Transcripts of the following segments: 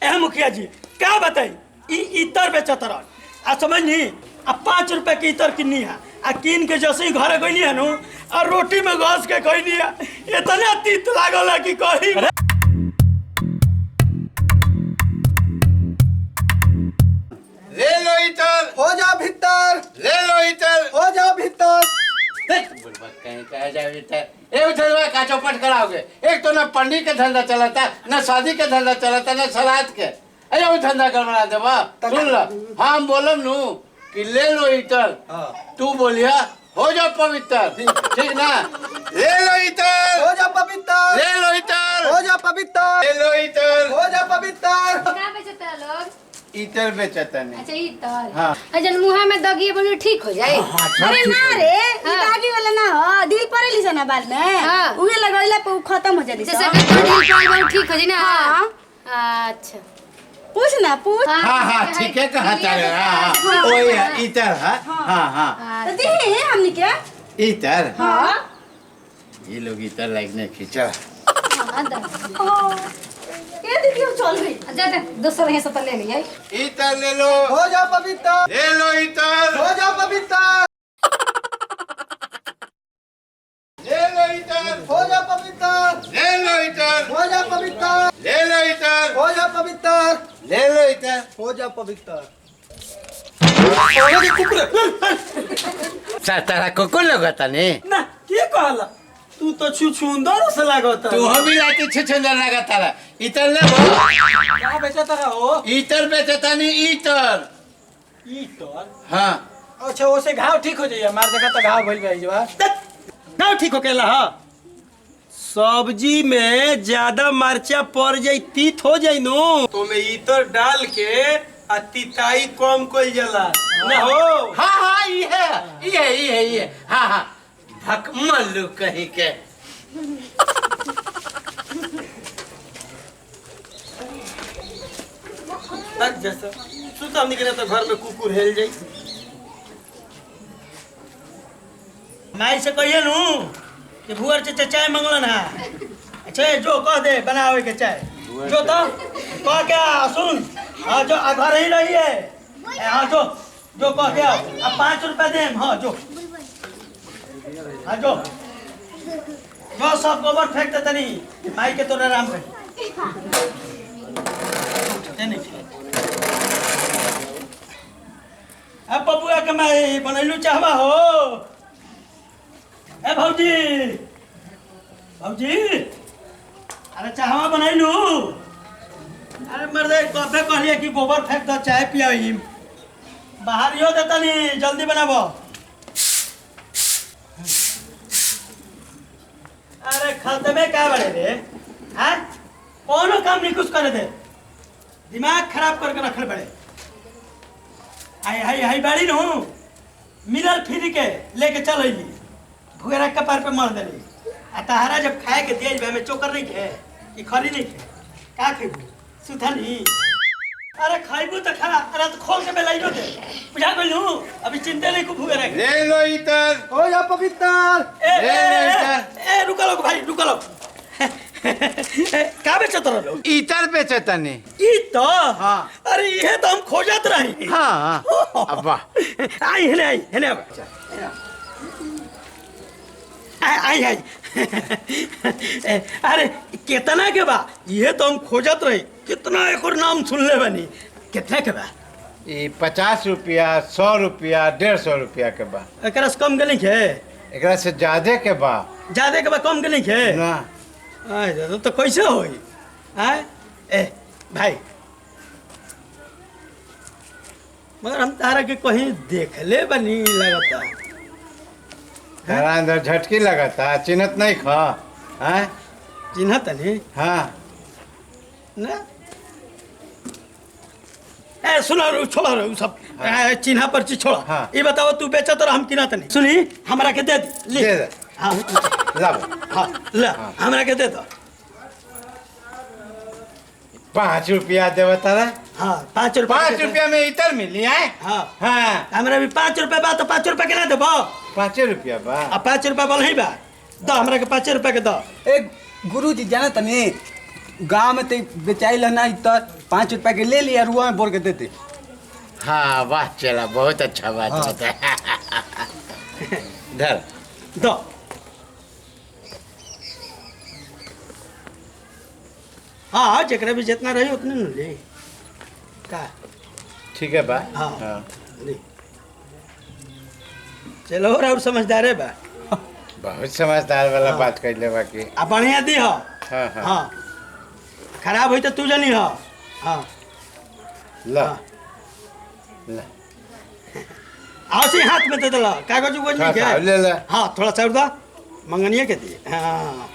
मुखिया जी क्या बताई इतर बेचत रह आ समझनी आ 5 रुपए की इतर किन्नी है आ कीन के जैसे ही घर गई है नु और रोटी में घस के खैनी है इतना तीत लागल कि कही ले लो इतर हो जा भीतर ले लो इतर हो जा भीतर कहीं कहा जाए इतर एक धंधा का चौपट कराओगे। एक तो ना पंडित का धंधा चलाता ना शादी का धंधा चलाता ना सलाद के अरे वो धंधा गड़बड़ा देवा। सुन लो हाँ हम बोलम नू कि ले लो इतर तू बोलिया हो जाओ पवित्र ठीक ना। ले लो इतर हो जा पवित्र ले लो इतर हो जा पवित्र ले लो इतर हो जा पवित्र। क्या बेचता लोग? इतर बेचता नहीं। अच्छा इतर हाँ। अजन मुंह में दगिए बोली ठीक हो जाए। अरे ना रे ई दागी वाला ना हो दिल पर ली ना बाल में हाँ। उहे लगैला पे उ खत्म हो जाली जैसे कि दिल पर ठीक हो जाए ना। हाँ। अच्छा पूछ ना पूछ हाँ हाँ ठीक है कहाँ चले हाँ वही इतर हाँ हाँ तो दे हमनी के इतर हां ये लोग इतर लगने खींचा ये दीदी चल गई जा दूसरा है सब ले लिए इतर ले लो हो जा पवित्र ले लो इतर हो जा पवित्र ले लो इतर हो जा पवित्र ले लो इतर हो जा पवित्र ले लो इतर हो जा पवित्र ले लो इतर हो जा पवित्र। तारा को लगता नहीं ना के कहला तू तो छुछुंदर से लागत तू हमी लाती छुछुंदर लगा तारा इतर ले वो क्या बेचत रह हो इतर बेचता नहीं इतर इतर हाँ अच्छा ओसे घाव ठीक हो जाइए मार देखा तो घाव भइल गई जवा घाव ठीक हो केला हां सब्जी में ज्यादा मरचा पड़ जाई तीत हो जाई नु तो में इतर डाल के आ तिताई कम कइल जाला ना हो। हाँ हाँ ये हाँ हाँ भकमल्लू कहीं के तक जैसा सुता निकले तो घर में कुकुर हेल जाई माई से कहिए नु कि भुअर चाचा चाय मंगलन है अच्छा जो कह दे बनावे के चाय जो तो कह क्या सुन हाँ जो घर ही रही है हाँ जो कह क्या अब 5 रुपए दे हाँ जो हाँ जो सब गोबर फेंक देता नहीं माई के तोरा राम रही अब बबुआ के मैं बनैलू चाहवा हो ए भौजी भौजी अरे चाहवा बनैलू अरे मर्दे कफे कहलिए कि गोबर फेंक दो चाय पियाई बाहर यो देता नहीं जल्दी बनाबो। अरे खाते में क्या बड़े रे हैं कोनो काम नहीं कुछ करे दे दिमाग खराब करके रखले बड़े आई बाड़ी नु मिलल फ्री के लेके चल अइली भुगरा कपार पे मार देली आ तहारा जब खाए के दिए हमें चोकर नहीं खे कि खरी नहीं खे का खेबू सुथनी अरे खाइबू तो खा अरे तो खोल के बेलाइयो दे बुझा गइलू अभी चिंता नहीं को भुगरा के ले लो इतर हो जा पवित्र ए रुका लो भाई रुका लो का बेचत रहो इतर बेचता नहीं ई तो हाँ। अरे ये तो हम खोजत रही हाँ अब्बा आई हेले आई अरे कितना के बा ये तो हम खोजत रही कितना एक और नाम सुन ले बनी कितना के बा ये 50 रुपया 100 रुपया 150 रुपया के बा एकरा से कम गली के एकरा से ज्यादा के बा ज्यादा के बा कम गली के ना आय तो कैसे होई आय ए भाई मगर हम तारा के कहीं देखले बनी लगता तारा अंदर झटकी लगाता चिन्हत नहीं खा हैं चिन्हत नहीं हाँ ना ए सुनो रे छोड़ा रे सब चिन्हा पर छोड़ा हाँ। ये बताओ तू बेचा तो हम किना नहीं सुनी हमरा के दे दी ले दे दे हाँ लब हाँ ले हमरा के दे दो 5 रुपया देव तारा हाँ 5 रुपया 5 रुपया में इतर मिली है हाँ हाँ हमरा भी 5 रुपया बा तो 5 रुपया के ना देबो 5 रुपया बा आ 5 रुपया बोल ही बा दो हमरा के 5 रुपया के दो ए गुरुजी जाना तनी गांव में ते बेचाइल ना इतर 5 रुपया के ले लिया रुआ में बोल के देते। हाँ वाह चला बहुत अच्छा बात हाँ। होता है धर दो हाँ जकरा भी जितना रही उतने न ले का ठीक है बा हाँ। हाँ। ले चलो और समझदार है बा बहुत समझदार वाला हाँ। बात कर ले बाकी आ बढ़िया दी हो हाँ हाँ हाँ खराब हुई तो तू जानी हो हाँ ला हाँ। ला आओ से हाथ में दे दला कागज उगज नहीं हाँ, ले ले। हाँ थोड़ा सा उड़ा मंगनिए के दिए हाँ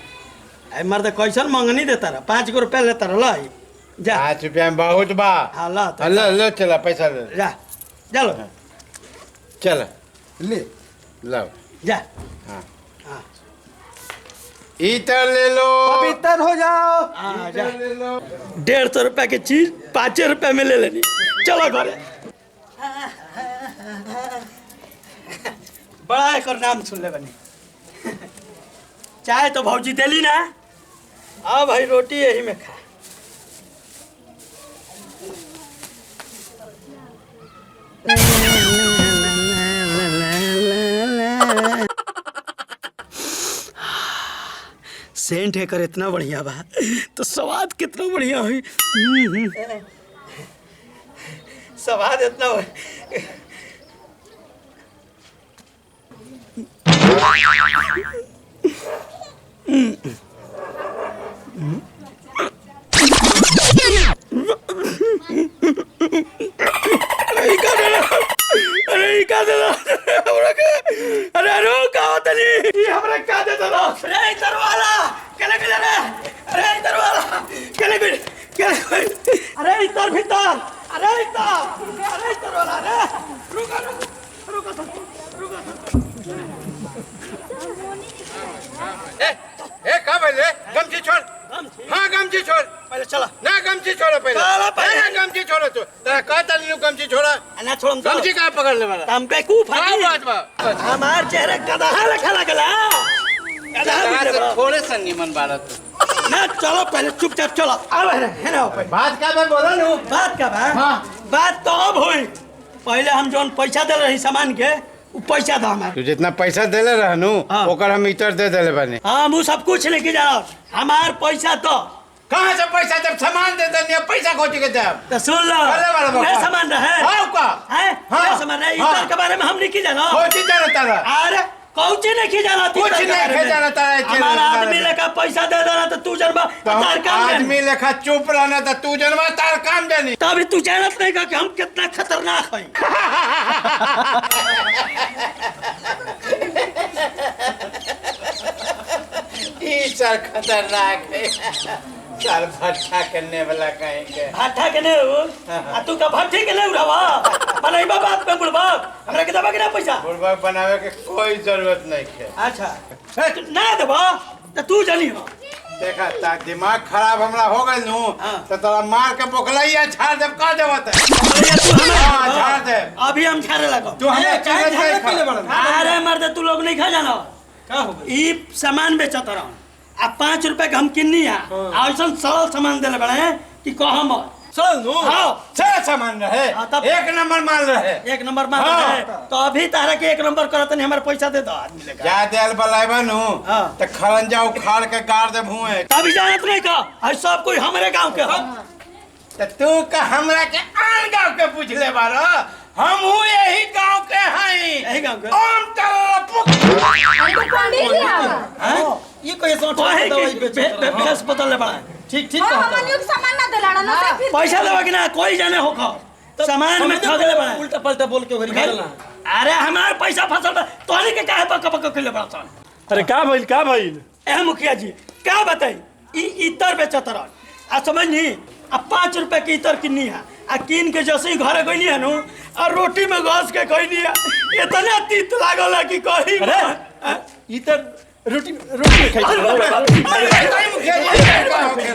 अरे मर्द कैसन मंगनी देता रहा 5 गो रुपया लेता रहा ला जा 5 रुपया में बहुत बा हाँ ला तो लो लो चला पैसा ले जा चलो चल ले लो जा हाँ हाँ इतर ले लो पवित्र हो जाओ। हाँ जा इतर ले लो 150 रुपया की चीज 5 रुपया में ले लेनी चलो घरे बड़ा एक और नाम सुन ले बनी चाय तो भौजी दिली ना अब भाई रोटी यही में खा सेंट है कर इतना बढ़िया बा तो स्वाद कितना बढ़िया हुई स्वाद इतना अरे रुका तनी ये हमरा का दे दलो अरे इधर वाला केले केले रे अरे इधर वाला केले केले अरे इधर भीतर अरे इधर वाला रे रुका रुका ए का बोले गमछी छोड़ हाँ गमछी छोड़ पहले चला ना गमछी छोड़ो पहले चलो पहले। ए, गमछी छोड़ो तू तेरा कहता नहीं गमछी छोड़ा ना छोड़म तो गमछी कहाँ पकड़ ले वाला हम पे कूफ हाँ बात बा हमार चेहरे गदहा लखा लगला गदहा यहाँ दिखले से बड़ा। थोड़े संगीमन भारत ना चलो पहले चुपचाप चलो अब है ना पहले बात का मैं बोला नू बात का बा हाँ। बात तो अब हुई पहले हम जोन पैसा दे रही सामान के वो पैसा दो हमारे तू जितना पैसा देले रहनू हाँ। ओकर हम इतर दे देले बानी हम वो सब कुछ लेके जाओ हमार पैसा तो कहाँ से पैसा जब सामान दे देनी पैसा खोटी के देब तो सुन लो अरे वाला बाबा। वह सामान रहे हाँ का है हाँ। वह सामान रहे हाँ। इतर के बारे में हम नहीं की जानो खोटी जाना तारा अरे कौची नहीं की जाना कुछ नहीं की जाना तारा इतर के हमारा बारे आदमी में। लेकर पैसा दे देना तो तू जनबा तार काम जानी। आदमी लेखा चुप रहना था तू जनवा तार काम जानी तभी तू जानत नहीं का कि हम कितना खतरनाक हैं ई सर खतरनाक है सर भट्ठा करने वाला कहेंगे भाठा के नहीं हो आ तू का भाठी के नहीं उड़ावा बनैबा बात में बुड़बा हमरा के दबा के ना पैसा बुढ़बा बनावे के कोई जरूरत नहीं है अच्छा तू ना देबा तो तू जानी हो देखा ता दिमाग खराब हमरा हो गइल नु हाँ। तो तोरा मार के पोखलैया झाड़ देब का देबत अरे तू हमें हाँ, झाड़ दे। अभी हम झाड़े लगो तू हमें काहे चीज़ झाड़े नहीं पहले खा। बड़ा? अरे मर्द तू लोग नहीं खा जानो का हो गई? ई सामान बेचत रहो अब 5 रुपए का हम किन्नी है ऐसा सरल सामान देले बड़े हैं कि कहम चल नु हाँ से सामान रहे हाँ, तब- एक नंबर माल रहे एक नंबर मार हाँ। है तो अभी तारा के 1 नंबर करत नहीं हमारे पैसा दे दो आदमी लेकर जा देल बलाइबा नु हाँ। तो खरंजा उखाड़ के गाड़ दे भुए अभी जानत नहीं का है सब कोई हमारे गांव के हो तो तू का हमरा के आन गांव के पूछ ले बारो हम हूँ यही गांव के हैं यही गांव के ओम तरपुक अरे तो पंडित जी आवा हैं ये कोई सोच कहे दवाई कि बेचे भेस बदल ले बड़ा ठीक ठीक हाँ कहता हमन युग सामान ना दिलाना ना से फिर पैसा देवा कि ना कोई जाने हो खा सामान में ठग ले बड़ा उल्टा पलटा बोल के घरी गेलना अरे हमार पैसा फसल बा तोहनी के काहे पक्का पक्का कइले बड़ा सन अरे का भइल ए मुखिया जी क्या बताई ई इतर बेचत रह आ समझनी आ 5 रुपए के इतर किन्नी है आ कीन के जैसे ही घरे गइनी है नु आ रोटी में घस के खइनी है इतना तीत लागल है कि कही अरे ई त रोटी में खाइ बताई मुखिया जी क्या हो गया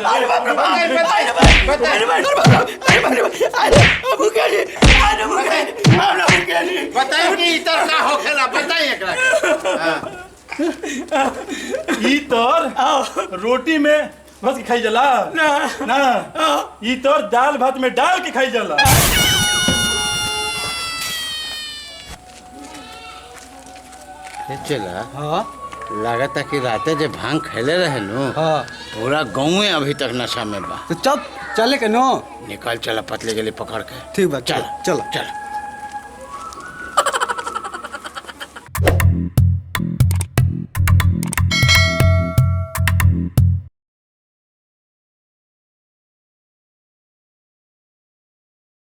बताई कि इतर का होखेला बताई एकरा के। हाँ। ई तर रोटी में बस के खाई जाला ना ना ई तोर दाल भात में डाल के खाई जाला। चला हाँ लागता कि राते जे भांग खैले रहे नु हाँ पूरा गाँव अभी तक नशा में बा। तो चल चले के नो निकल चला पतले गली पकड़ के। ठीक बा चल चल चल